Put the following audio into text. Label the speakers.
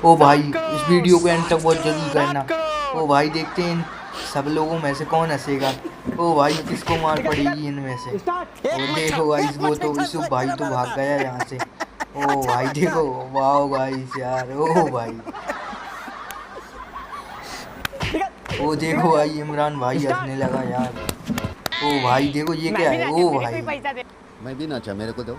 Speaker 1: ओ भाई इस वीडियो को एंड तक बहुत जल्दी करना। ओ भाई देखते हैं इन सब लोगों में से कौन हंसेगा। ओ भाई किसको मार पड़ेगी इनमें से। ओ देखो भाई वो तो यूसुफ भाई तो भाग गया यहाँ से। ओ भाई देखो वाह भाई यार। ओ भाई ओ देखो भाई इमरान भाई हंसने लगा यार। ओ भाई देखो ये क्या है। ओ भाई
Speaker 2: मैं भी नाचा, मेरे को दो।